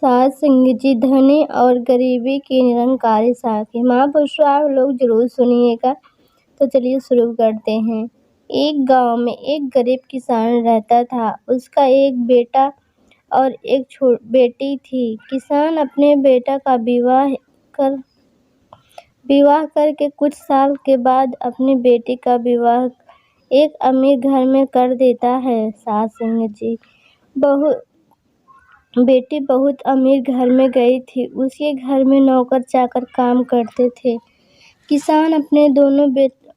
सात संग जी, धनी और गरीबी की निरंकारी साखी। महापुरुषों, आप लोग जरूर सुनिएगा। तो चलिए शुरू करते हैं। एक गांव में एक गरीब किसान रहता था। उसका एक बेटा और एक बेटी थी। किसान अपने बेटा का विवाह करके कुछ साल के बाद अपनी बेटी का विवाह एक अमीर घर में कर देता है। सात संग जी, बेटी बहुत अमीर घर में गई थी। उसके घर में नौकर चाकर काम करते थे। किसान अपने दोनों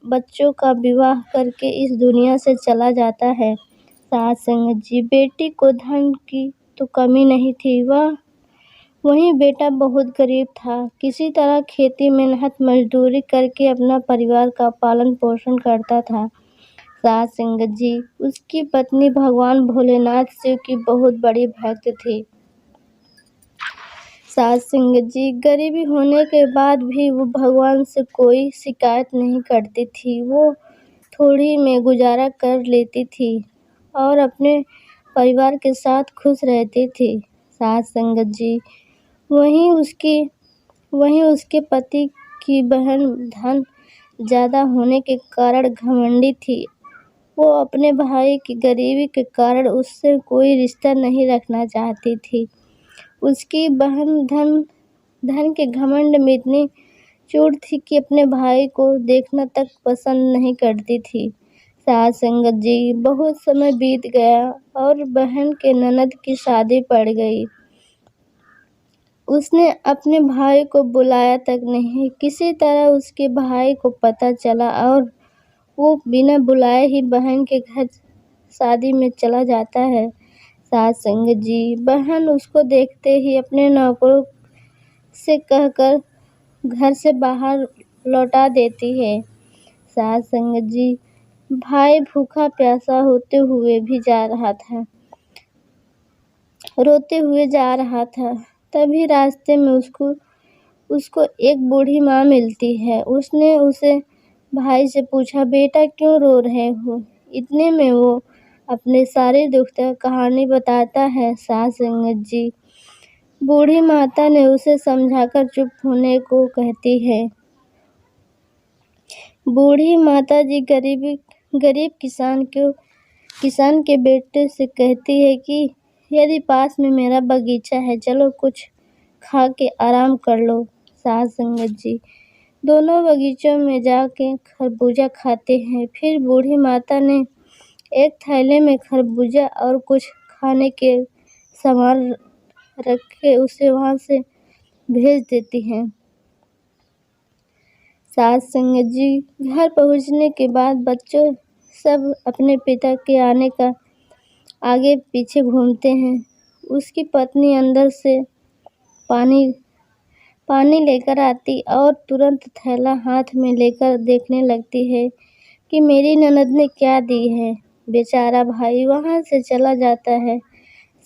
बच्चों का विवाह करके इस दुनिया से चला जाता है। सात संग जी, बेटी को धन की तो कमी नहीं थी, वहीं बेटा बहुत गरीब था। किसी तरह खेती मेहनत मजदूरी करके अपना परिवार का पालन पोषण करता था। सात संग जी, उसकी पत्नी भगवान भोलेनाथ शिव की बहुत बड़ी भक्त थी। सात संग जी, गरीबी होने के बाद भी वो भगवान से कोई शिकायत नहीं करती थी। वो थोड़ी में गुजारा कर लेती थी और अपने परिवार के साथ खुश रहती थी। सात संग जी, वहीं उसके पति की बहन धन ज्यादा होने के कारण घमंडी थी। वो अपने भाई की गरीबी के कारण उससे कोई रिश्ता नहीं रखना चाहती थी। उसकी बहन धन के घमंड में इतनी चूर थी कि अपने भाई को देखना तक पसंद नहीं करती थी। सात संगत जी, बहुत समय बीत गया और बहन के ननद की शादी पड़ गई। उसने अपने भाई को बुलाया तक नहीं। किसी तरह उसके भाई को पता चला और वो बिना बुलाए ही बहन के घर शादी में चला जाता है। सात संग जी, बहन उसको देखते ही अपने नौकरों से कहकर घर से बाहर लौटा देती है। सात संग जी, भाई भूखा प्यासा रोते हुए जा रहा था। तभी रास्ते में उसको एक बूढ़ी माँ मिलती है। उसने उसे भाई से पूछा, बेटा क्यों रो रहे हो? इतने में वो अपने सारे दुख की कहानी बताता है। सात संगत जी, बूढ़ी माता ने उसे समझाकर चुप होने को कहती है। बूढ़ी माता जी गरीब किसान के बेटे से कहती है कि यदि पास में मेरा बगीचा है, चलो कुछ खा के आराम कर लो। सात संगत जी, दोनों बगीचों में जाके खरबूजा खाते हैं। फिर बूढ़ी माता ने एक थैले में खरबूजा और कुछ खाने के सामान रख के उसे वहां से भेज देती हैं। सात संगत जी, घर पहुंचने के बाद बच्चों सब अपने पिता के आने का आगे पीछे घूमते हैं। उसकी पत्नी अंदर से पानी लेकर आती और तुरंत थैला हाथ में लेकर देखने लगती है कि मेरी ननद ने क्या दी है। बेचारा भाई वहां से चला जाता है।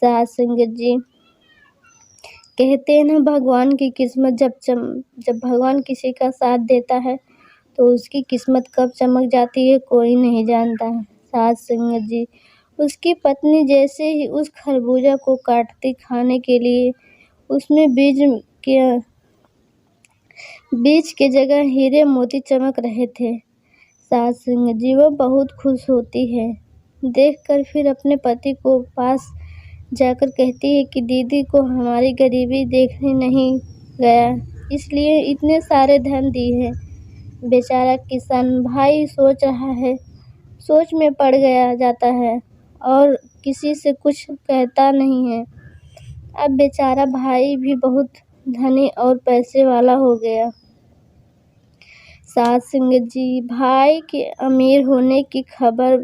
सात संगत जी, कहते हैं ना, भगवान की किस्मत जब भगवान किसी का साथ देता है तो उसकी किस्मत कब चमक जाती है कोई नहीं जानता। सात संगत जी, उसकी पत्नी जैसे ही उस खरबूजा को काटती खाने के लिए, उसमें बीज के जगह हीरे मोती चमक रहे थे। सात संगत जी, वो बहुत खुश होती है देखकर। फिर अपने पति को पास जाकर कहती है कि दीदी को हमारी गरीबी देखने नहीं गया, इसलिए इतने सारे धन दी है। बेचारा किसान भाई सोच में पड़ जाता है और किसी से कुछ कहता नहीं है। अब बेचारा भाई भी बहुत धनी और पैसे वाला हो गया। सात संगत जी, भाई के अमीर होने की खबर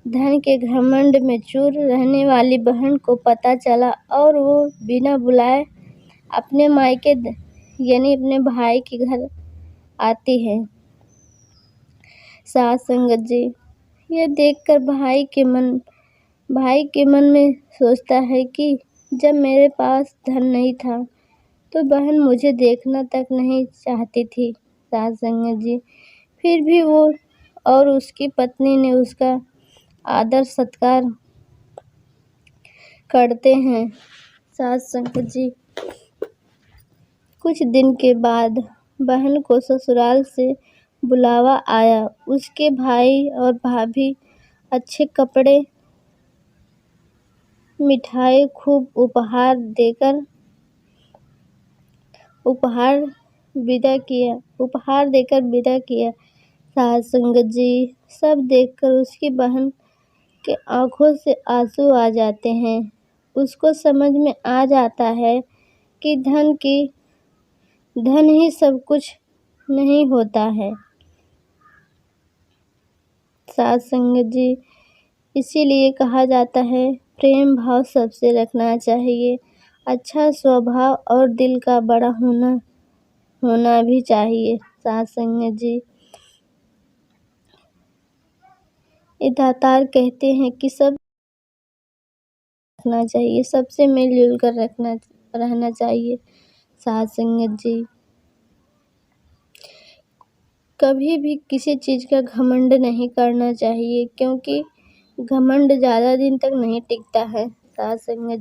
धन के घमंड में चूर रहने वाली बहन को पता चला और वो बिना बुलाए अपने मायके यानी अपने भाई के घर आती है। सात संगत जी, ये देखकर भाई के मन में सोचता है कि जब मेरे पास धन नहीं था तो बहन मुझे देखना तक नहीं चाहती थी। सात संगत जी, फिर भी वो और उसकी पत्नी ने उसका आदर सत्कार करते हैं। साथ संगत जी। कुछ दिन के बाद बहन को ससुराल से बुलावा आया। उसके भाई और भाभी अच्छे कपड़े, मिठाई खूब उपहार देकर विदा किया। सास संगत जी, सब देखकर उसकी बहन के आंखों से आंसू आ जाते हैं। उसको समझ में आ जाता है कि धन ही सब कुछ नहीं होता है। सास संगत जी, इसीलिए कहा जाता है प्रेम भाव सबसे रखना चाहिए। अच्छा स्वभाव और दिल का बड़ा होना भी चाहिए। सास संगत जी, ये दातार कहते हैं कि सब रखना चाहिए, सबसे मिलजुल कर रहना चाहिए। सास संगत जी, कभी भी किसी चीज़ का घमंड नहीं करना चाहिए, क्योंकि घमंड ज़्यादा दिन तक नहीं टिकता है। सास संगत